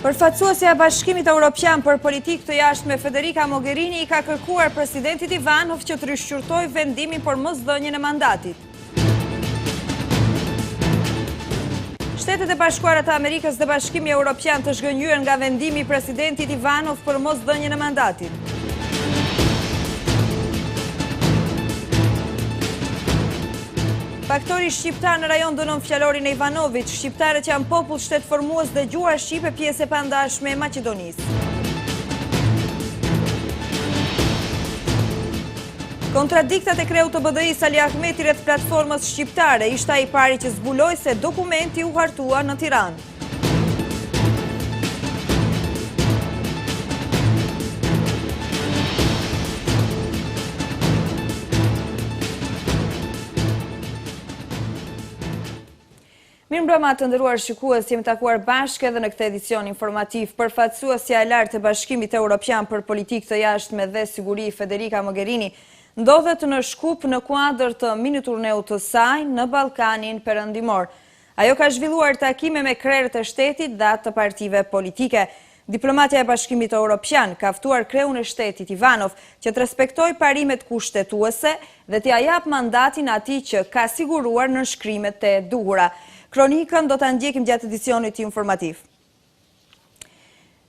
Përfaqësuesja e Bashkimit Evropian për Politikë të Jashtme Federica Mogherini i ka kërkuar presidentit Ivanov që të rishqyrtojë vendimin për mosdhënien e mandatit. Shtetet e Bashkuara të Amerikës dhe Bashkimi Evropian të zhgënjyen nga vendimi i presidentit Ivanov për mosdhënien e mandatit. Faktori shqiptar në rajon dënon fjalorin e Ivanovit, shqiptarët janë popull shtetformues dhe gjuhar shqipe pjesë e pandashme e Maqedonisë. Kontradiktat e kreut të BDI-s Ali Ahmeti rreth platformës shqiptare, ishte ai i pari që zbuloi se dokumenti u hartua në Tiranë. Mirëmbrëma të nderuar shikues, jemi takuar bashkë edhe në këtë edicion informativ. Përfaqësuesja e lartë e Bashkimit Evropian për Politikë të Jashtme dhe Siguri Federica Mogherini ndodhet në Shkup në kuadër të mini turneut të saj në Ballkanin Perëndimor. Ajo ka zhvilluar takime me krerët e shtetit dhe të partive politike. Diplomatja e Bashkimit Evropian ka ftuar kreun e shtetit Ivanov që të respektojë parimet kushtetuese dhe t'ia jap mandatin atij që ka siguruar nënshkrimet e duhura. Kronikën do të ndjekim gjatë edicionit informativ.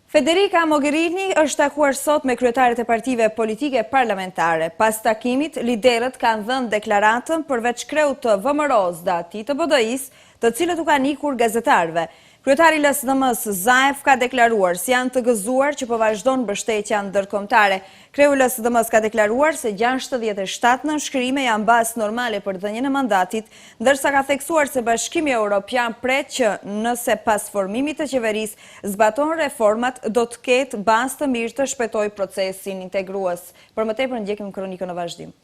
Federica Mogherini është takuar sot me kryetarët e partive politike parlamentare. Pas takimit, liderët kanë dhënë deklaratën përveç kreut të VMRO-s dhe atij të BDI-s, të cilët u kanë ikur gazetarëve. Kryetari i LSDM-s Zaev ka deklaruar se janë të gëzuar që po vazhdon mbështetja ndërkombëtare. Kreu i LSDM-s ka deklaruar se 67 nënshkrime janë bazë normale për dhënien e mandatit, ndërsa ka theksuar se Bashkimi Evropian pret që nëse pas formimit të qeverisë zbaton reformat, do të ketë bazë të mirë të shpejtojë procesin integrues. Për më tepër ndjekim kronikën në vazhdim.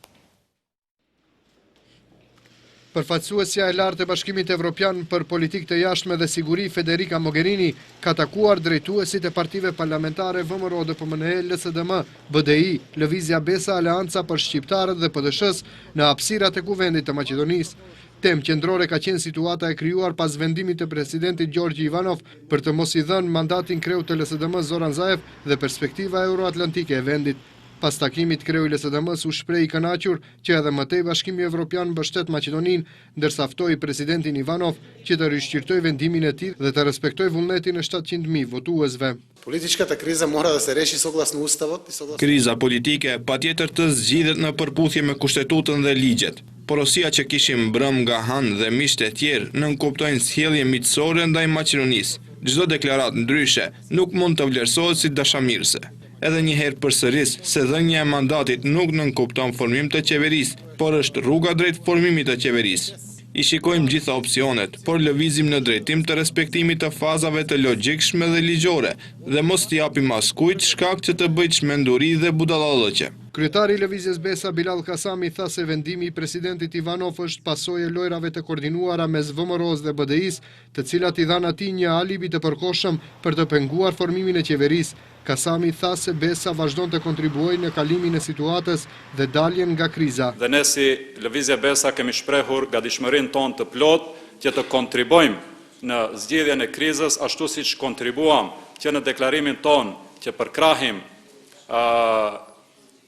Përfaqësuesja e lartë e Bashkimit Evropian për Politikë të Jashtme dhe Siguri Federica Mogherini ka takuar drejtuesit e partive parlamentare VMRO, DPMNE, LSDM, BDI, Lëvizja Besa, Aleanca për Shqiptarët dhe PDSH në hapësirat e kuvendit të Maqedonisë. Temë qendrore ka qenë situata e krijuar pas vendimit të presidentit Gjorgji Ivanov për të mos i dhënë mandatin kreut të LSDM Zoran Zaev dhe perspektiva euroatlantike e vendit. Pas takimit, kreu i LSDM-s u shpreh i kënaqur që edhe më tej Bashkimi Evropian mbështet Maqedoninë, ndërsa ftoi presidentin Ivanov që të rishqyrtojë vendimin e tij dhe të respektojë vullnetin e 700.000 votuesve. Političkата криза mora da se reši soglasno Ustavot. Kriza politike patjetër të zgjidhet në përputhje me kushtetutën dhe ligjet. Porosia që kishim brëm nga Han dhe miqtë e tjerë nënkuptojnë sjellje miqësore ndaj Maqedonisë. Çdo deklaratë ndryshe nuk mund të vlerësohet si dashamirëse. Edhe një herë përsëris se dhënia e mandatit nuk nënkupton formim të qeverisë, por është rruga drejt formimit të qeverisë. I shikojmë gjitha opsionet, por lëvizim në drejtim të respektimit të fazave të logjikshme dhe ligjore dhe mos t'i japim askujt shkak që të bëjë çmenduri dhe budallallëqe. Kryetari i Lëvizjes Besa Bilal Kasami tha se vendimi i presidentit Ivanov është pasojë e lojrave të koordinuara mes VMRO-s dhe BDI-s, të cilat i dhanë atij një alibi të përkohshëm për të penguar formimin e qeverisë. Kasami tha se Besa vazhdon të kontribuojë në kalimin e situatës dhe daljen nga kriza. Dhe ne si Lëvizja Besa kemi shprehur gatishmërinë tonë të plotë që të kontribojmë në zgjidhjen e krizës, ashtu siç kontribuam që në deklarimin tonë që përkrahim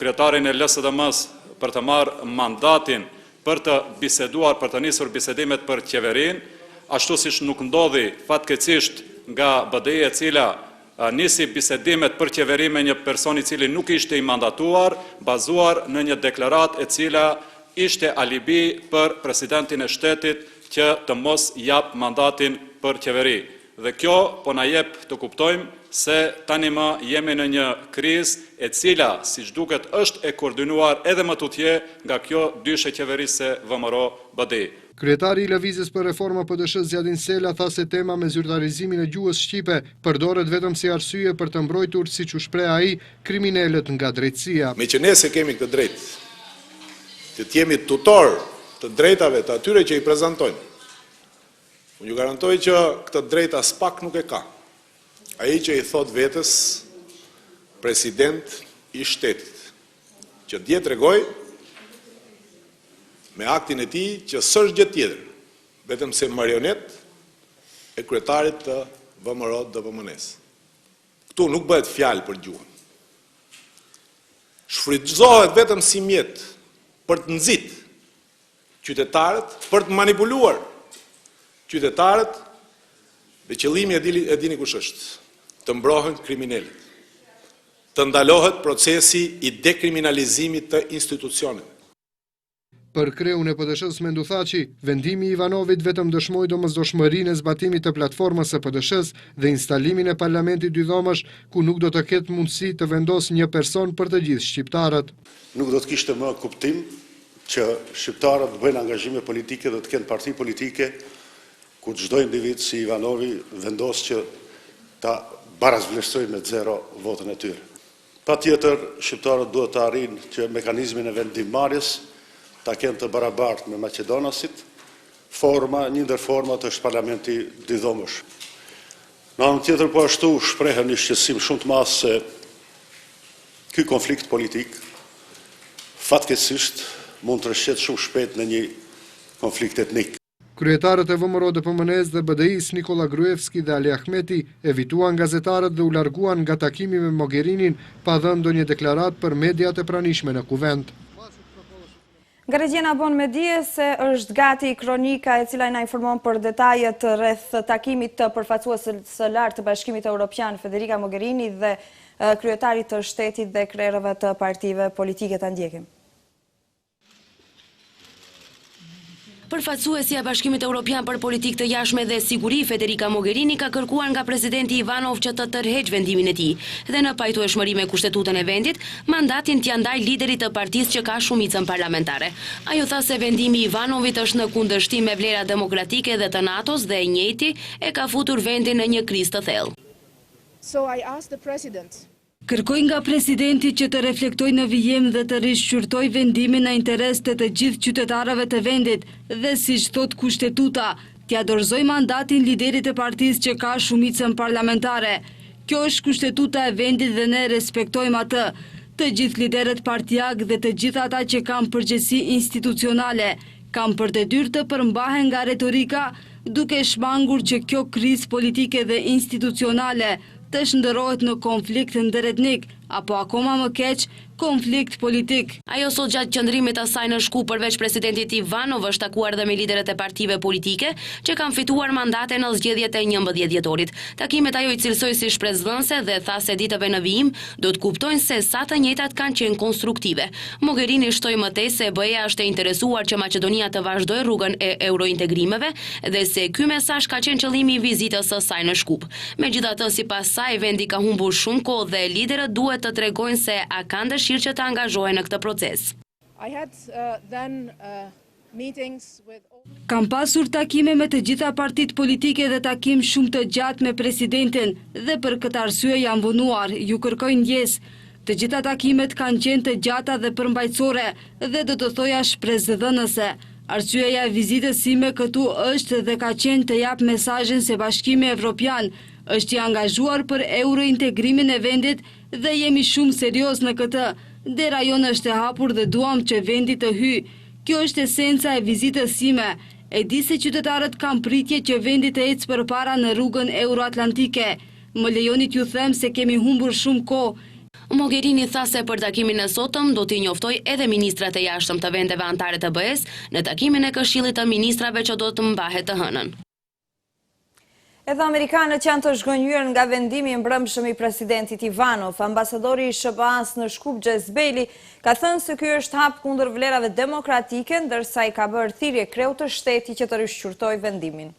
kryetarin e LSDM-s për të marrë mandatin për të biseduar, për të nisur bisedimet për qeverinë, ashtu siç nuk ndodhi fatkeqësisht nga BDI e cila nisi bisedimet për qeveri me një person i cili nuk ishte i mandatuar, bazuar në një deklaratë e cila ishte alibi për presidentin e shtetit që të mos jap mandatin për qeveri. Dhe kjo po na jep të kuptojmë se tani më jemi në një krizë e cila, siç duket, është e koordinuar edhe më tutje nga kjo dyshe qeverisë VMRO-BDI. Kryetari i Lëvizjes për Reforma PDSH Zjadin Sela tha se tema me zyrtarizimin e gjuhës shqipe përdoret vetëm si arsye për të mbrojtur, siç u shpreh ai, kriminalët nga drejtësia. Me që ne se kemi këtë drejtë, të jemi tutor të drejtave të atyre që i prezantojnë. Unë ju garantoj që këtë drejtë as pak nuk e ka. Ai që i thot vetës president i shtetit, që dje tregoj me aktin e tij që s'është gjë tjetër, vetëm se marionet e kryetarit të VMRO-DPMNE-s. Këtu nuk bëhet fjalë për gjuhën. Shfrytëzohet vetëm si mjet për të nxit qytetarët, për të manipuluar qytetarët, dhe qëllimi e dini kush është, të mbrohen kriminalët, të ndalohet procesi i dekriminalizimit të institucioneve. Për kreun e PDSH-s Mendu Thaçi, vendimi i Ivanovit vetëm dëshmoi domosdoshmërinë e zbatimit të platformës së PDSH-s dhe instalimin e parlamentit dydhomësh ku nuk do të ketë mundësi të vendosë një person për të gjithë shqiptarët. Nuk do të kishte më kuptim që shqiptarët të bëjnë angazhime politike dhe të kenë parti politike ku çdo individ si Ivanovi vendos që ta barazvlerësojnë me 0 votën e tyre. Patjetër, shqiptarët duhet të arrijnë që mekanizmin e vendimmarrjes ta kenë të barabartë me maqedonasit, një ndër format është parlamenti dydhomësh. Në anën tjetër po ashtu shprehen një shqetësim shumë të madh se ky konflikt politik fatkeqësisht mund të rrëshqet shumë shpejt në një konflikt etnik. Kryetarët e VMRO-DPMNE-s dhe BDI-s Nikola Gruevski dhe Ali Ahmeti evituan gazetarët dhe u larguan nga takimi me Mogherinin pa dhënë ndonjë deklarat për mediat e pranishme në kuvent. Nga Regjena bon me dije se është gati kronika e cila na informon për detajet rreth takimit të përfaqësuesit së lartë të Bashkimit Evropian Federica Mogherini dhe kryetarit të shtetit dhe krerëve të partive politike. Ta ndjekim. Përfaqësuesja e Bashkimit Evropian për Politikë të Jashtme dhe Siguri Federica Mogherini ka kërkuar nga presidenti Ivanov që të tërheqë vendimin e tij dhe në pajtueshmëri me kushtetutën e vendit, mandatin t'ia ndajë liderit të partisë që ka shumicën parlamentare. Ajo tha se vendimi i Ivanovit është në kundërshtim me vlerat demokratike dhe të NATO-s dhe e njëjti e ka futur vendin në një krizë të thellë. Kërkoj nga presidenti që të reflektoj në vijim dhe të rishqyrtoj vendimin në interes të gjithë qytetarëve të vendit dhe siç thot kushtetuta, t'ia dorëzoj mandatin liderit të partisë që ka shumicën parlamentare. Kjo është kushtetuta e vendit dhe ne respektojmë atë. Të gjithë liderët partijak dhe të gjithë ata që kanë përgjegjësi institucionale kanë për detyrë të përmbahen nga retorika duke shmangur që kjo krizë politike dhe institucionale të shndërrohet në konflikt ndëretnik, apo akoma më keq, konflikt politik. Ajo sot gjatë qëndrimit të saj në Shkup përveç presidentit Ivanov është takuar dhe me liderët e partive politike që kanë fituar mandate në zgjedhjet e 11 dhjetorit. Takimet ajo i cilësoi si shpresdhënëse dhe tha se ditëve në vijim do të kuptojnë se sa të njëjtat kanë qenë konstruktive. Mogherini shtoi më tej se BE-ja është e interesuar që Maqedonia të vazhdojë rrugën e eurointegrimeve dhe se ky mesazh ka qenë qëllimi i vizitës së saj në Shkup. Megjithatë, sipas saj, vendi ka humbur shumë kohë dhe liderët duhet të tregojnë se a kanë dëshirë që të angazhohen në këtë proces. Kam pasur takime me të gjitha partit politike dhe takim shumë të gjatë me presidentin dhe për këtë arsye jam vonuar, ju kërkoj ndjes. Të gjitha takimet kanë qenë të gjata dhe përmbajtësore dhe do të thoja shpresdhënëse. Arsyeja e vizitës sime këtu është dhe ka qenë të jap mesazhin se Bashkimi Evropian është i angazhuar për eurointegrimin e vendit dhe jemi shumë serioz në këtë. Dera jonë është e hapur dhe duam që vendi të hyjë. Kjo është esenca e vizitës sime. E di se qytetarët kanë pritje që vendi të ecë përpara në rrugën euroatlantike. Më lejoni t'ju them se kemi humbur shumë kohë. Mogherini tha se për takimin e sotëm do t'i njoftoj edhe ministrat e jashtëm të vendeve anëtare të BE-s në takimin e Këshillit të Ministrave që do të mbahet të hënën. Edhe amerikanët që janë të zhgënjur nga vendimi i mbrëmshëm i presidentit Ivanov, ambasadori i SBA-s në Shkup Xhezbeli ka thënë se ky është hap kundër vlerave demokratike, ndërsa i ka bërë thirrje kreut të shtetit që të rishqyrtojë vendimin.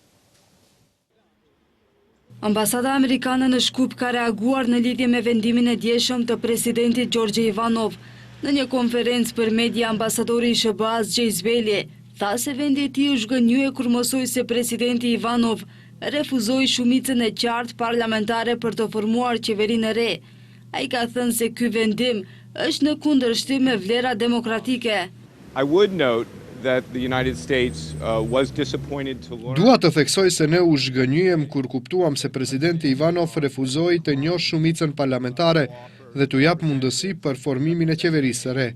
Ambasada amerikane në Shkup ka reaguar në lidhje me vendimin e djeshëm të presidentit Gjorgje Ivanov. Në një konferencë për media, ambasadori i SBA-s Xhezbeli tha se vendi i tij u zhgënjye kur mësoi se presidenti Ivanov refuzoi shumicën e qartë parlamentare për të formuar qeverinë e re. Ai ka thënë se ky vendim është në kundërshtim me vlera demokratike. Dua të theksoj se ne u zhgënjyem kur kuptuam se presidenti Ivanov refuzoi të njohë shumicën parlamentare dhe t'u jap mundësi për formimin e qeverisë së re.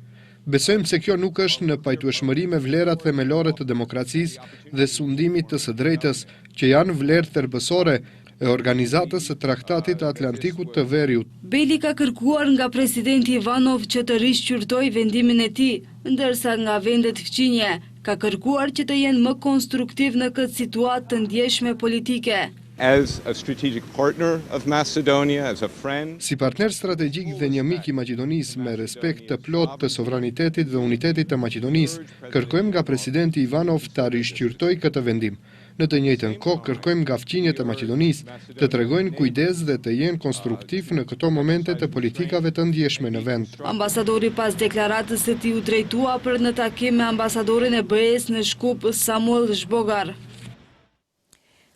Besojmë se kjo nuk është në pajtueshmëri me vlerat themelore të demokracisë dhe sundimit të së drejtës, që janë vlerë thelbësore, e organizatës së Traktatit të Atlantikut të Veriut. Beli ka kërkuar nga presidenti Ivanov që të rishqyrtoj vendimin e tij, ndërsa nga vendet fqinje ka kërkuar që të jenë më konstruktiv në këtë situatë të ndjeshme politike. As a strategic partner of Macedonia, as a friend. Si partner strategjik dhe një mik i Maqedonisë me respekt të plot të sovranitetit dhe unitetit të Maqedonisë, kërkojmë nga presidenti Ivanov të rishqyrtoj këtë vendim. Në të njëjtën kohë kërkojmë nga fqinjet e Maqedonisë të tregojnë kujdes dhe të jenë konstruktiv në këto momente të politikave të ndjeshme në vend. Ambasadori pas deklaratës së tij u drejtua për në takim me ambasadorin e BE-s në Shkup Samuel Zhbogar.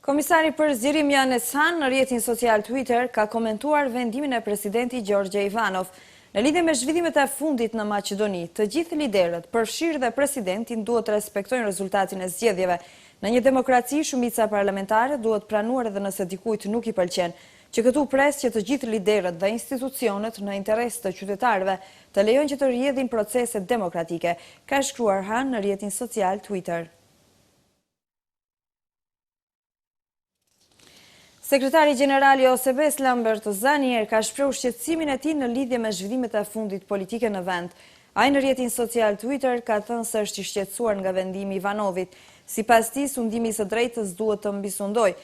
Komisari për zgjerim Janez Han në rrjetin social Twitter ka komentuar vendimin e presidenti Gjorgje Ivanov. Në lidhje me zhvillimet e fundit në Maqedoni, të gjithë liderët, përfshirë dhe presidentin, duhet të respektojnë rezultatin e zgjedhjeve. Në një demokraci, shumica parlamentare duhet pranuar edhe nëse dikujt nuk i pëlqen, që këtu pres që të gjithë liderët dhe institucionet në interes të qytetarëve të lejojnë që të rrjedhin procese demokratike, ka shkruar Han në rrjetin social Twitter. Sekretari Gjenerali i OSB-s Lambert Zanier ka shprehur shqetësimin e tij në lidhje me zhvillimet e fundit politike në vend. Ai në rrjetin social Twitter ka thënë se është i shqetësuar nga vendimi i Ivanovit. Sipas tij, sundimi i së drejtës duhet të mbisundojë.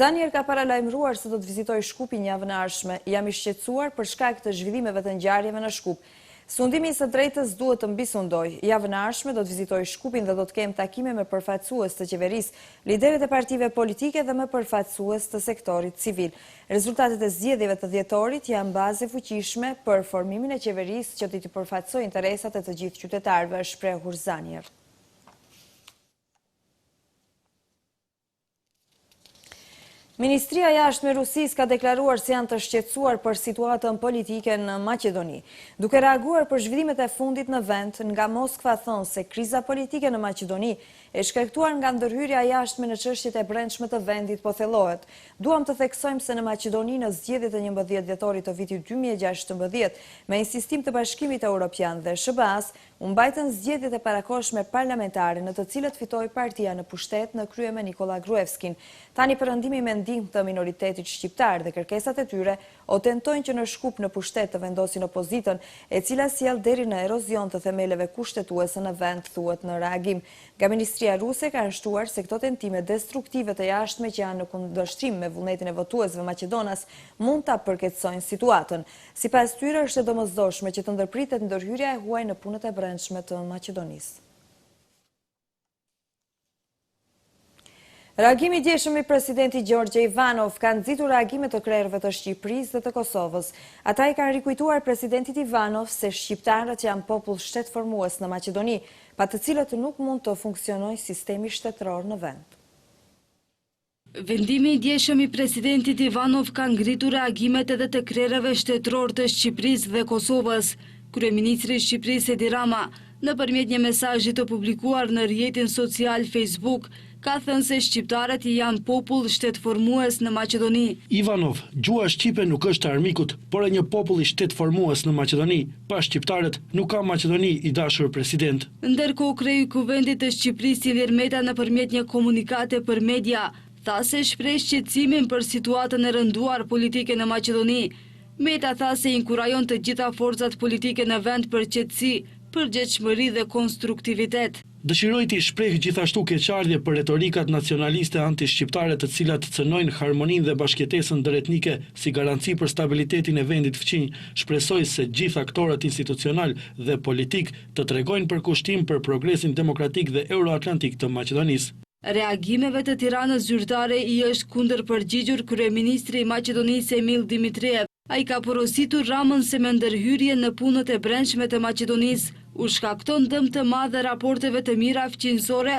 Zanier ka paralajmëruar se do të vizitojë Shkupin javën e ardhshme. Jam i shqetësuar për shkak të zhvillimeve të ngjarjeve në Shkup. Sundimi i së drejtës duhet të mbisundojë. Javën e ardhshme do të vizitoj Shkupin dhe do të kem takime me përfaqësues të qeverisë, liderët e partive politike dhe me përfaqësues të sektorit civil. Rezultatet e zgjedhjeve të dhjetorit janë bazë e fuqishme për formimin e qeverisë që të përfaqësojë interesat e të gjithë qytetarëve, shprehur Zanier. Ministria e Jashtme e Rusisë ka deklaruar se janë të shqetësuar për situatën politike në Maqedoni. Duke reaguar për zhvillimet e fundit në vend, nga Moskva thonë se kriza politike në Maqedoni e shkaktuar nga ndërhyrja e jashtme në çështjet e brendshme të vendit po thellohet. Duam të theksojmë se në Maqedoni në zgjedhjet e 11 dhjetorit të vitit 2016, me insistim të Bashkimit Evropian dhe SBA-s, u mbajtën zgjedhjet e parakohshme parlamentare në të cilët fitoi partia në pushtet në krye me Nikola Gruevskin. Tani perëndimi me ndihmë të minoritetit shqiptar dhe kërkesat e tyre o tentojnë që në Shkup në pushtet të vendosin opozitën, e cila sjell deri në erozion të themeleve kushtetuese në vend, thuhet në reagim. Nga Ministria Ruse ka nështruar se këto tentime destruktive të jashtme që janë në kundërshtim me vullnetin e votuesve maqedonas mund ta përkeqësojnë situatën. Sipas tyre është e domosdoshme që të ndërpritet ndërhyrja e huaj në punët e brendshme të Maqedonisë. Reagimi i djeshëm i presidenti Gjorgje Ivanov ka nxitur reagime të krerëve të Shqipërisë dhe të Kosovës. Ata i kanë rikujtuar presidentit Ivanov se shqiptarët janë popull shtetformues në Maqedoni, pa të cilët nuk mund të funksionojë sistemi shtetëror në vend. Vendimi i djeshëm i presidentit Ivanov ka ngritur reagimet edhe të krerëve shtetëror të Shqipërisë dhe Kosovës. Kryeministri i Shqipërisë Edi Rama, nëpërmjet një mesazhi të publikuar në rrjetin social Facebook, ka thënë se shqiptarët janë popull shtetformues në Maqedoni. Ivanov, gjua shqipe nuk është armikut, por e një popull i shtetformues në Maqedoni. Pa shqiptarët nuk ka Maqedoni, i dashur president. Ndërkohë, kreu i Kuvendit të Shqipërisë Ilir Meta nëpërmjet një komunikate për media tha se shpreh shqetësimin për situatën e rënduar politike në Maqedoni. Meta tha se inkurajon të gjitha forcat politike në vend për qetësi, përgjegjshmëri dhe konstruktivitet. Dëshiroj t'i shpreh gjithashtu keqardhje për retorikat nacionaliste anti-shqiptare të cilat cënojnë harmoninë dhe bashkëtesën ndëretnike si garanci për stabilitetin e vendit fqinj. Shpresoj se gjithë aktorët institucional dhe politik të tregojnë përkushtim për progresin demokratik dhe euroatlantik të Maqedonisë. Reagimeve të Tiranës zyrtare i është kundërpërgjigjur kryeministri i Maqedonisë Emil Dimitriev. Ai ka porositur Ramën se me ndërhyrje në punët e brendshme të Maqedonisë u shkakton dëm të madh raporteve të mira fqinjësore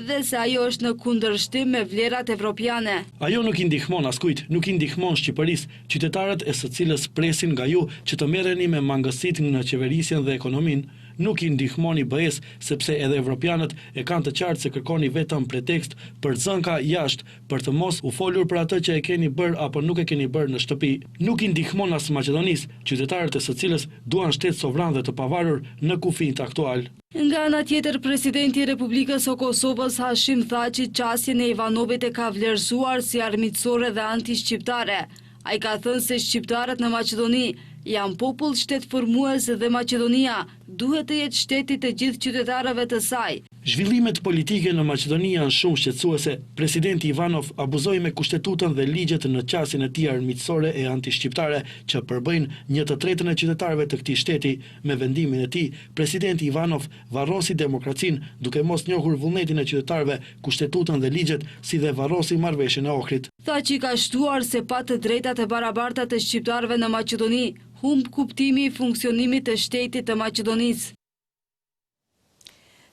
dhe se ajo është në kundërshtim me vlerat evropiane. Ajo nuk i ndihmon askujt, nuk i ndihmon Shqipërisë, qytetarët e së cilës presin nga ju që të merreni me mangësitë në qeverisjen dhe ekonominë, nuk i ndihmoni BE-s sepse edhe evropianët e kanë të qartë se kërkoni vetëm pretekst për zënka jashtë për të mos u folur për atë që e keni bërë apo nuk e keni bërë në shtëpi. Nuk i ndihmon as Maqedonisë, qytetarët e së cilës duan shtet sovran dhe të pavarur në kufijt aktual. Nga ana tjetër, presidenti i Republikës së Kosovës Hashim Thaçi qasjen e Ivanovit e ka vlerësuar si armiqësore dhe anti-shqiptare. Ai ka thënë se shqiptarët në Maqedoni janë popull shtetformues dhe Maqedonia duhet të jetë shteti të gjithë qytetarëve të saj. Zhvillimet politike në Maqedoni janë shumë shqetësuese. Presidenti Ivanov abuzoi me kushtetutën dhe ligjet në qasjen e tij armiqësore e antishqiptare që përbëjnë 1/3 e qytetarëve të këtij shteti. Me vendimin e tij, presidenti Ivanov varrosi demokracinë duke mos njohur vullnetin e qytetarëve, kushtetutën dhe ligjet, si dhe varrosi marrëveshjen e Ohrit. Thaçi ka shtuar se pa të drejtat e barabarta të shqiptarëve në Maqedoni, humb kuptimi i funksionimit të shtetit të Maqedonisë.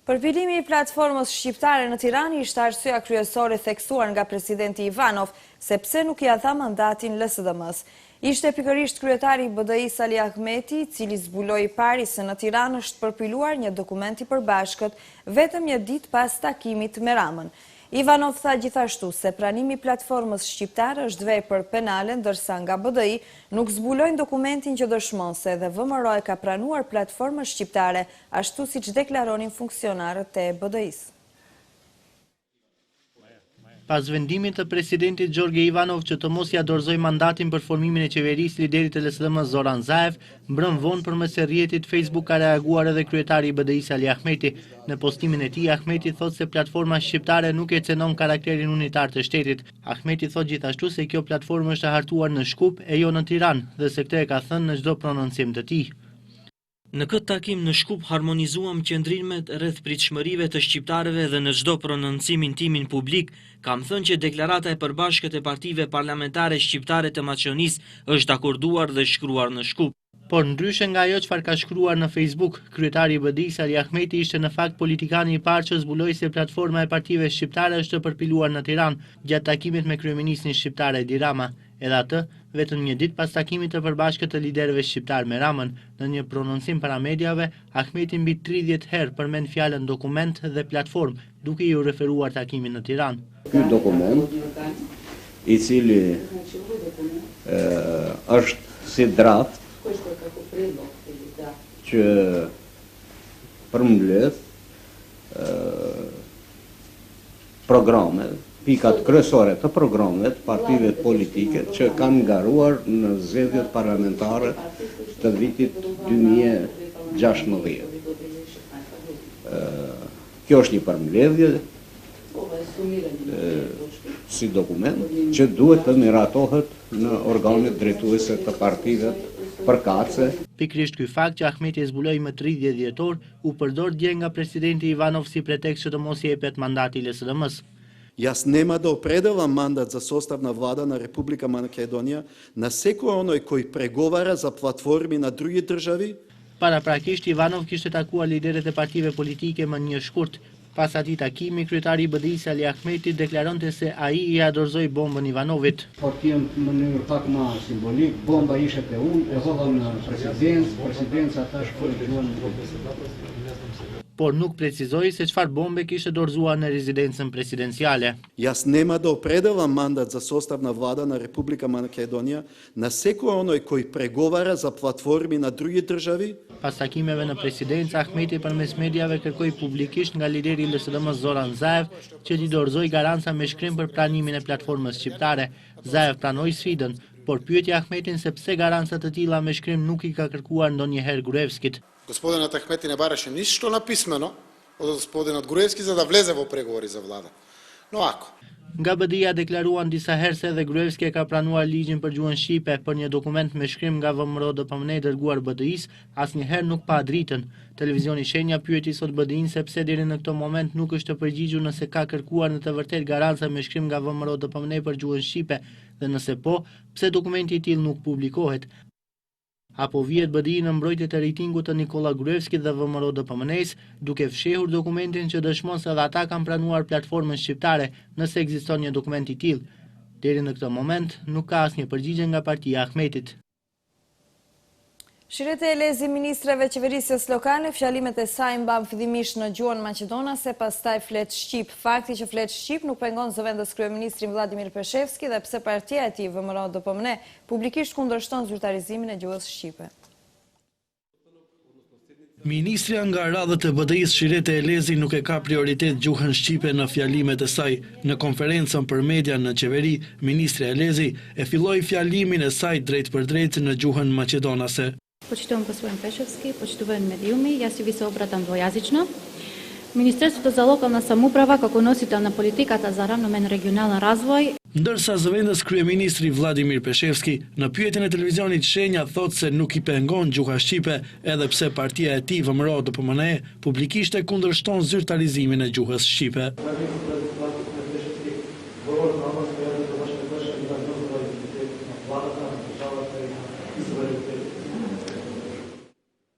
Përpilimi i platformës shqiptare në Tiranë ishte arsyeja kryesore theksuar nga presidenti Ivanov, sepse nuk ia dha mandatin LSDM-s. Ishte pikërisht kryetari i BDI-s Ali Ahmeti, i cili zbuloi pari se në Tiranë është përpiluar një dokument i përbashkët vetëm një ditë pas takimit me Ramën. Ivanov tha gjithashtu se pranimi i platformës shqiptare është vepër penale, ndërsa nga BDI nuk zbulojnë dokumentin që dëshmon se edhe VMRO e ka pranuar platformën shqiptare, ashtu siç deklaronin funksionarët e BDI-s. Pas vendimit të presidentit Gjorge Ivanov që të mos ia dorëzoj mandatin për formimin e qeverisë, liderit të LSDM Zoran Zaev, mbrëm vonë përmes rrjetit Facebook ka reaguar edhe kryetari i BDI-s Ali Ahmeti. Në postimin e tij, Ahmeti thotë se platforma shqiptare nuk e cenon karakterin unitar të shtetit. Ahmeti thotë gjithashtu se kjo platformë është e hartuar në Shkup e jo në Tiranë dhe se këtë e ka thënë në çdo prononcim të tij. Në këtë takim në Shkup harmonizuam qëndrimet rreth pritshmërive të shqiptarëve dhe në çdo prononcimin timin publik kam thënë që deklarata e përbashkët e partive parlamentare shqiptare të Maqedonisë është akorduar dhe shkruar në Shkup. Por ndryshe nga ajo çfarë ka shkruar në Facebook, kryetari i BDI-s Ali Ahmeti ishte në fakt politikani i parë që zbuloi se platforma e partive shqiptare është përpiluar në Tiranë gjatë takimit me kryeministin shqiptar Edi Rama. Edhe atë, vetëm një ditë pas takimit të përbashkët të liderëve shqiptar me Ramën, në një prononcim para mediave, Ahmeti mbi 30 herë përmend fjalën dokument dhe platformë, duke i referuar takimin në Tiranë. Ky dokument, i cili është si draft që përmbledh programet, pikat kryesore të programet partive politike që kanë ngaruar në zgjedhjet parlamentare të vitit 2016. Kjo është një përmbledhje si dokument që duhet të miratohet në organet drejtuese të partive përkatëse. Pikrisht ky fakt që Ahmeti e zbuloi më 30 dhjetor u përdor dje nga presidenti Ivanov si pretekst që të mos i jepet mandati LSDM-s. Јас нема да определам мандат за состав на влада на Република Македонија на секој оној кој преговара за платформи на други држави. Paraprakisht Ivanov kishte takuar liderët e partive politike më një shkurt. Pas atij takimi, kryetari i BDI-s Ali Ahmeti deklaronte se ai I dorëzoi bombën Ivanovit. Por në mënyrë pak më simbolik, bomba ishte te unë, e hodha në presidenca tash përgjuan. Por nuk precizoi se çfarë bombe kishte dorëzuar në rezidencën presidenciale. Јас нема да определам мандат за состав на влада на Република Македонија на секој оној кој преговара за платформи на други држави. Pas takimeve në presidencë, Ahmeti përmes mediave kërkoi publikisht nga lideri I LSDM-s Zoran Zaev që t'i dorëzoj garanca me shkrim për pranimin e platformës shqiptare. Zaev pranoi sfidën, por pyeti Ahmetin se pse garancat të tilla me shkrim nuk I ka kërkuar ndonjëherë Gruevskit. Господинът Ахмети не бараше нищо написмено от господинът Груевски, за да влезе во преговори за влада. Но ако Nga BDI-a deklaruan disa herë se edhe Gruevski e ka pranuar ligjin për gjuhën shqipe, për një dokument me shkrim nga VMRO DPMNE dërguar BDI-s, asnjëherë nuk pa dritën. Televizioni Shenja pyeti sot BDI-n se pse deri në këtë moment nuk është të përgjigjur nëse ka kërkuar në të vërtetë garanca me shkrim nga VMRO DPMNE për gjuhën shqipe dhe nëse po, pse dokumenti I tillë nuk publikohet. Apo vihet BDI në mbrojtje të rejtingut të Nikola Gruevskit dhe VMRO DPMNE-s, duke fshehur dokumentin që dëshmon se edhe ata kanë pranuar platformën shqiptare nëse ekziston një dokument I tillë. Deri në këtë moment nuk ka asnjë përgjigje nga partia e Ahmetit. Shirete Elezi, ministreve qeverisjes lokale, fjalimet e saj mban fillimisht në gjuhën maqedonase, pastaj flet shqip. Fakti që flet shqip nuk pengon zëvendës kryeministrin Vladimir Peshevski dhe pse partia e tij VMRO-DPMNE publikisht kundërshton zyrtarizimin e gjuhës shqipe. Ministria nga radhët e BDI-s Shirete Elezi nuk e ka prioritet gjuhën shqipe në fjalimet e saj. Në konferencën për media në qeveri, ministri Elezi e filloi fjalimin e saj drejt për drejt në gjuhën maqedonase. Pocztujem posłem Peshevski, pocztujem mediumi, ja się widzę obratam dwojazično. Ministarstvo za lokalna samouprava kako nositelj politikata za ravnomerni regionalan razvoj. Ndërsa zëvendës kryeministri Vladimir Peshevski në pyetjen e televizionit Shenja thot se nuk i pengon gjuha shqipe edhe pse partia e tij VMRO-DPMNE publikisht e kundërshton zyrtarizimin e gjuhës shqipe.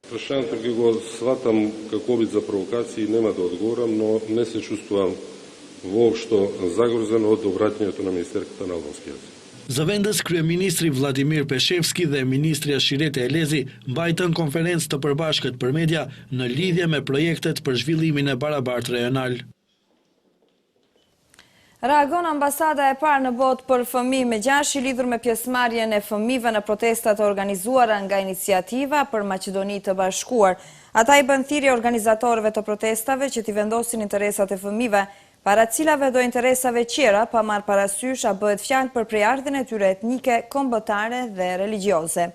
Прошанка го сватам како вид за провокации, нема да одговорам, но не се чувствувам воопшто загрозен од обраќањето на министерката на албански јазик. Zëvendës kryeministri Vladimir Peshevski dhe ministria Shirete Elezi mbajtën konferencë të përbashkët për media në lidhje me projektet për zhvillimin e barabartë rajonal. Reagon ambasada e parë në botë për fëmijë me gjashtë lidhur me pjesëmarrjen e fëmijëve në protestat e organizuara nga Iniciativa për Maqedoni të Bashkuar. Ata i bën thirrje organizatorëve të protestave që t'i vendosin interesat e fëmijëve, para cilave do interesave tjera, pa marrë parasysh a bëhet fjalë për prejardhjen e tyre etnike, kombëtare dhe religjioze.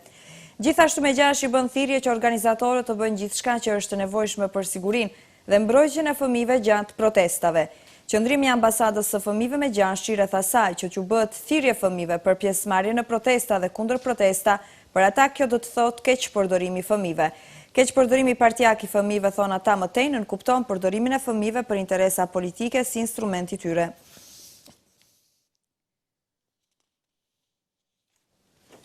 Gjithashtu me gjashtë i bën thirrje që organizatorët të bëjnë gjithçka që është nevojshme për sigurinë dhe mbrojtjen e fëmijëve gjatë protestave. Qëndrimi i ambasadës së fëmijëve me gjashtë rreth asaj që u bëhet thirrje fëmijëve për pjesëmarrje në protesta dhe kundër protesta, për ata kjo do të thotë keqpërdorimi i fëmijëve. Keqpërdorimi partijak i fëmijëve, thon ata më tej, nënkupton përdorimin e fëmijëve për interesa politike si instrumenti i tyre.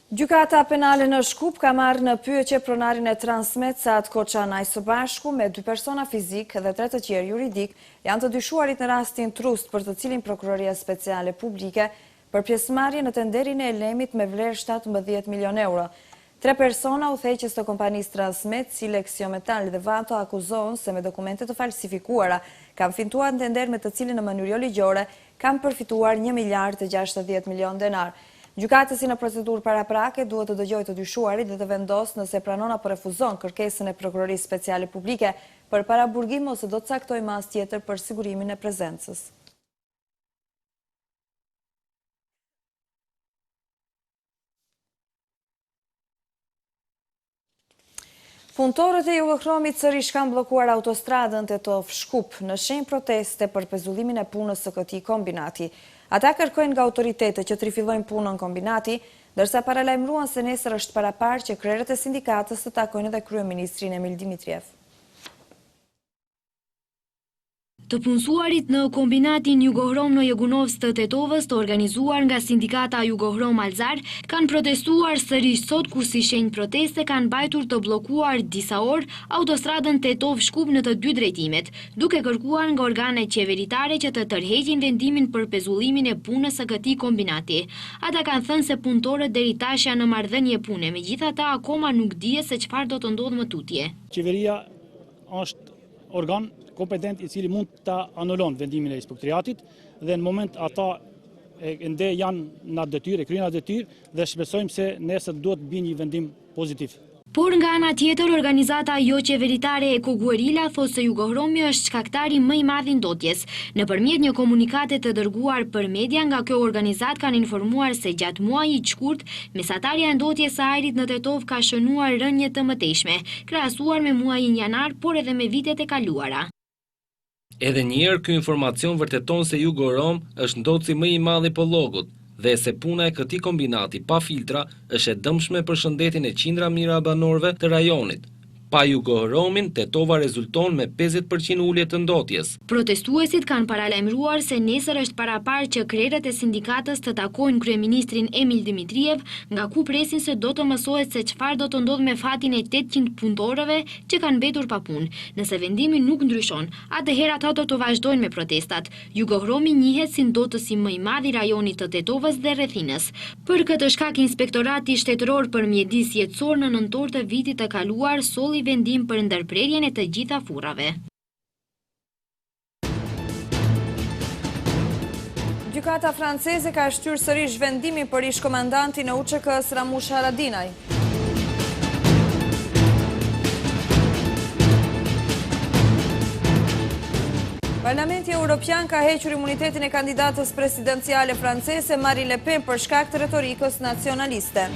Gjykata penale në Shkup ka marrë në pyetje pronarin e Transmet Saad Koçanaj së bashku me 2 persona fizik dhe 3 të tjerë juridik janë të dyshuarit në rastin Trust për të cilin Prokuroria Speciale Publike për pjesëmarrje në tenderin e Elemit me vlerë 17 milion euro. 3 persona udhëheqës të kompanisë Transmet, si Lexiometal dhe Vato akuzohen se me dokumente të falsifikuara kanë fintuar në tender me të cilin në mënyrë jo ligjore kanë përfituar 1 miliard e 60 milion denar. Gjykatësi në procedurë paraprake duhet të dëgjojë të dyshuarit dhe të vendosë nëse pranon apo refuzon kërkesën e Prokurorisë Speciale Publike për paraburgim ose do të caktojë mas tjetër për sigurimin e prezencës. Punëtorët e Jugohromit sërish kanë bllokuar autostradën Tetov-Shkup në shenjë proteste për pezullimin e punës së këtij kombinati. Ata kërkojnë nga autoritetet që të rifillojnë punën kombinati, ndërsa paralajmëruan se nesër është paraparë që krerët e sindikatës të takojnë edhe kryeministrin Emil Dimitriev. Të punësuarit në kombinatin Jugohrom në Jegunovs të Tetovës të organizuar nga sindikata Jugohrom Alzar kanë protestuar sërish sot ku si shenjë proteste kanë bajtur të blokuar disa orë autostradën Tetov-Shkup në të 2 drejtimet, duke kërkuar nga organet qeveritare që të tërheqin vendimin për pezullimin e punës së këtij kombinati. Ata kanë thënë se punëtorët deri tash janë në marrëdhënie pune, megjithatë akoma nuk dihet se çfarë do të ndodhë më tutje. Qeveria është organ kompetent i cili mund të anullon vendimin e inspektoriatit dhe në moment ata ende janë në detyrë, kryen detyrë dhe shpresojmë se nesër duhet të bëjë një vendim pozitiv. Por nga ana tjetër, organizata jo qeveritare Eko Guerilla thosë se Jugohromi është shkaktari më i madh i ndotjes. Nëpërmjet një komunikate të dërguar për media nga kjo organizat kanë informuar se gjatë muajit të shkurt, mesatarja e ndotjes së ajrit në Tetov ka shënuar rënje të mëtejshme, krahasuar me muajin janar, por edhe me vitet e kaluara. Edhe njëherë ky informacion vërteton se Jugohrom është ndotësi më i madh i Pollogut dhe se puna e këtij kombinati pa filtra është e dëmshme për shëndetin e qindra mijëra banorëve të rajonit. Pa Jugohromin, Tetova rezulton me 50% ulje të ndotjes. Protestuesit kanë paralajmëruar se nesër është parapar që krerët e sindikatës të takojnë kryeministrin Emil Dimitriev, nga ku presin se do të mësohet se çfarë do të ndodhë me fatin e 800 punëtorëve që kanë mbetur pa punë. Nëse vendimi nuk ndryshon, atëherë ata do të vazhdojnë me protestat. Jugohromi njihet si ndotësi më i madh i rajonit të Tetovës dhe rrethinës. Për këtë shkak, Inspektorati Shtetëror për Mjedis Jetësor në nëntor të vitit të kaluar solli vendim për ndërprerjen e të gjitha furrave. Gjykata franceze ka shtyrë sërish vendimin për ish-komandantin e UÇK-s Ramush Haradinaj. Parlamenti Evropian ka hequr imunitetin e kandidatës presidenciale franceze Marine Le Pen për shkak të retorikës nacionaliste.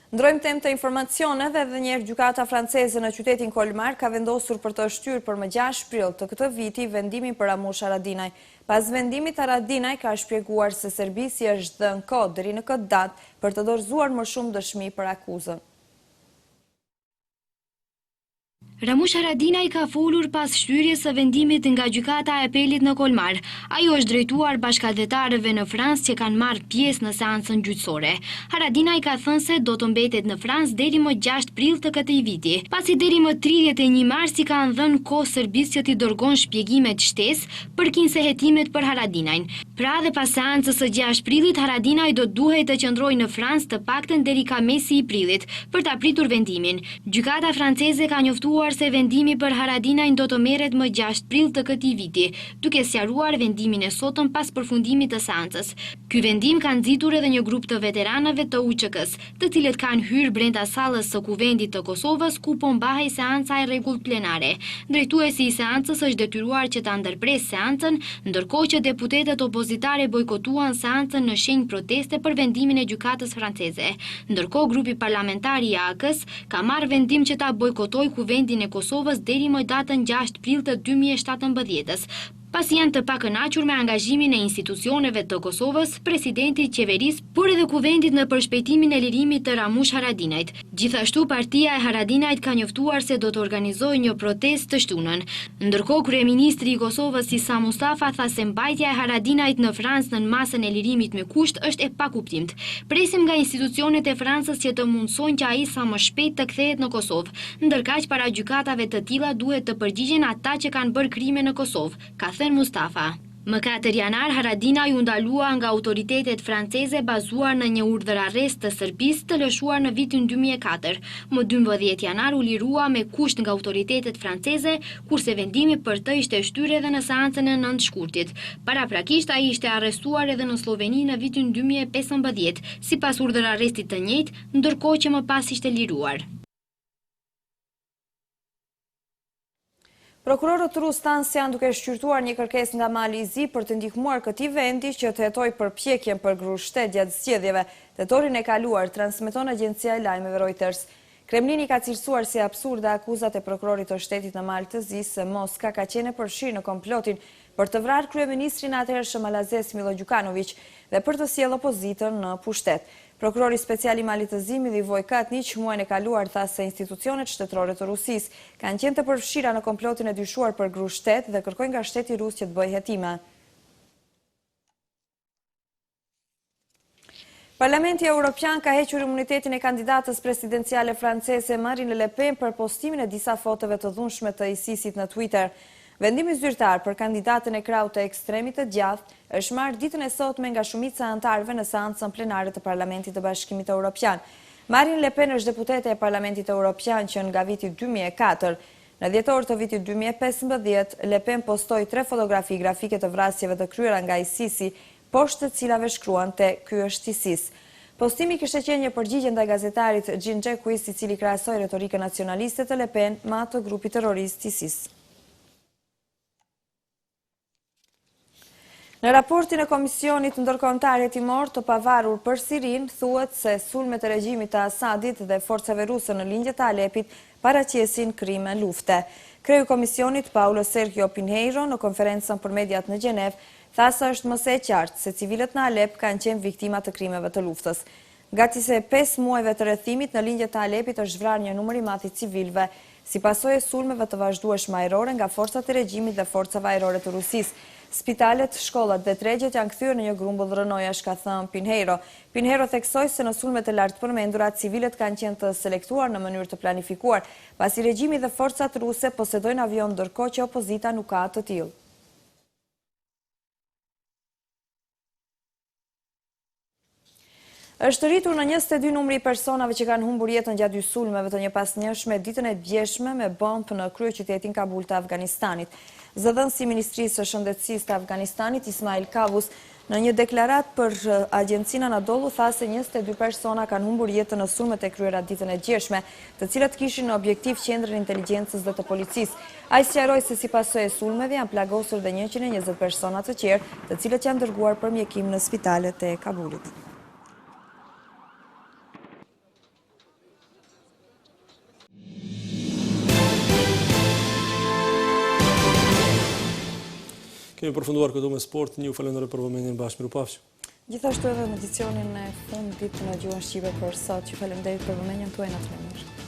Ndrojmë temë të informacioneve dhe njerë gjykata franceze në qytetin Kolmar ka vendosur për të shtyrë për më 6 prill të këtë viti vendimin për Ramush Haradinaj. Pas vendimit, Haradinaj ka shpjeguar se Serbisja është dhënë kohë deri në këtë datë për të dorëzuar më shumë dëshmi për akuzën. Ramush Haradinaj ka folur pas shtyrjes së vendimit nga gjykata e apelit në Kolmar. Ajo është drejtuar bashkëdhetarëve në Francë që kanë marrë pjesë në seancën gjyqësore. Haradinaj ka thënë se do të mbetet në Francë deri më 6 prill të këtij viti, pasi deri më 31 marsi kanë dhënë kohë Serbisë që t'i dërgon shpjegimet shtesë për kinjsehetimet për Haradinajn. Pra dhe pas seancës së 6 prillit, Haradinaj do duhet të qëndrojë në Francë të paktën deri ka mesi i prillit për ta pritur vendimin. Gjykata franceze ka njoftuar se vendimi për Haradinajn do të merret më 6 prill të këtij viti, duke sqaruar vendimin e sotëm pas përfundimit të seancës. Ky vendim ka nxitur edhe një grup të veteranëve të UÇK-s, të cilët kanë hyrë brenda sallës së Kuvendit të Kosovës ku po mbahej seanca e rregullt plenare. Drejtuesi i seancës është detyruar që ta ndërpresë seancën, ndërkohë që deputetët opozitare bojkotuan seancën në shenjë proteste për vendimin e gjykatës franceze. Ndërkohë grupi parlamentar i AK-s ka marrë vendim që ta bojkotojë Kuvendin e Kosovës deri më datën 6 prill të 2017-s. Pasi janë të pakënaqur me angazhimin e institucioneve të Kosovës, presidentit, qeverisë, por edhe Kuvendit në përshpejtimin e lirimit të Ramush Haradinajt. Gjithashtu, partia e Haradinajt ka njoftuar se do të organizojë një protestë të shtunën. Ndërkohë, kryeministri i Kosovës Isa Mustafa tha se mbajtja e Haradinajt në Francë në masën e lirimit me kusht është e pakuptimt. Presim nga institucionet e Francës që të mundsojnë që ai sa më shpejt të kthehet në Kosovë. Ndërkaq, para gjykatave të tilla duhet të përgjigjen ata që kanë bërë krime në Kosovë, ka thënë Mustafa. Më 4 janar, Haradinaj u ndalua nga autoritetet franceze bazuar në një urdhër arrest të Serbisë të lëshuar në vitin 2004. Më 12 janar u lirua me kusht nga autoritetet franceze, kurse vendimi për të ishte shtyrë edhe në seancën e 9 shkurtit. Paraprakisht ai ishte arrestuar edhe në Sloveni në vitin 2015, sipas urdhër arrestit të njëjtë, ndërkohë që më pas ishte liruar. Prokurorët Rustan janë duke shqyrtuar një kërkesë nga Mali i Zi për të ndihmuar këtij vendi që të hetojë përpjekjen për grushtet gjatë zgjedhjeve. Tetorin e kaluar, transmeton agjencia e lajmeve Reuters. Kremlini ka cilësuar si absurde akuzat e prokurorit të shtetit në Mal të Zi se Moska ka qenë e përfshirë në komplotin për të vrarë kryeministrin atëhershëm Alazez Milo Gjukanović dhe për të sjellë opozitën në pushtet. Prokurori special i Malit të Zi Milivoj Katnić muajin e kaluar tha se institucionet shtetërore të Rusisë kanë qenë të përfshira në komplotin e dyshuar për grushtet dhe kërkojnë nga shteti rus që të bëjë hetime. Parlamenti Evropian ka hequr imunitetin e kandidatës presidenciale franceze Marine Le Pen për postimin e disa fotove të dhunshme të ISIS-it në Twitter. Vendimi zyrtar për kandidatën e krahut të ekstremit të djathtë është marrë ditën e sotme nga shumica e anëtarëve në seancën plenare të Parlamentit të Bashkimit Evropian. Marine Le Pen është deputete e Parlamentit Evropian që nga viti 2004. Në dhjetor të vitit 2015, Le Pen postoi 3 fotografi grafike të vrasjeve të kryera nga ISIS-i, poshtë të cilave shkruante "Ky është ISIS". Postimi kishte qenë një përgjigje ndaj gazetarit Jean Jacques, i cili krahasoi retorikën nacionaliste të Le Pen me atë të grupit terrorist ISIS. Në raportin e Komisionit Ndërkombëtar Hetimor të Pavarur për Sirin, thuhet se sulmet e regjimit të Asadit dhe forcave ruse në lindjet e Alepit paraqesin krime lufte. Kreu i Komisionit Paulo Sergio Pinheiro në konferencën për mediat në Gjenev tha se është më së qartë se civilët në Alep kanë qenë viktima të krimeve të luftës. Gati se 5 muajve të rrethimit në lindjet e Alepit është vrarë një numër i madh i civilëve, si pasojë e sulmeve të vazhdueshme ajrore nga forcat e regjimit dhe forcave ajrore të Rusisë. Spitalet, shkollat dhe tregjet janë kthyer në një grumbull rënojash, ka thënë Pinheiro. Pinheiro theksoi se në sulmet e lartë përmendura civilët kanë qenë të selektuar në mënyrë të planifikuar, pasi regjimi dhe forcat ruse posedojnë avion ndërkohë që opozita nuk ka të tillë. Është rritur në 22 numri i personave që kanë humbur jetën gjatë dy sulmeve të njëpasnjëshme ditën e djeshme me bombë në kryeqytetin Kabul të Afganistanit. Zëdhënësi i Ministrisë së Shëndetësisë të Afganistanit, Ismail Kavus, në një deklarat për Agjencinë Anadolu, tha se 22 persona kanë humbur jetën në sulmet e kryera ditën e djeshme, të cilat kishin në objektiv qendrën e inteligjencës dhe të policisë. Ai sqaroi se si pasojë e sulmeve janë plagosur dhe 120 persona të tjerë, të cilët janë dërguar për mjekim në spitalet e Kabulit. Kemi përfunduar këtu me sport, një falenderoj për vëmendjen, bashkë mirupafshim. Gjithashtu edhe në edicionin e fundit në gjuhën shqipe për sot, ju falenderoj për vëmendjen tuaj, natën e mirë.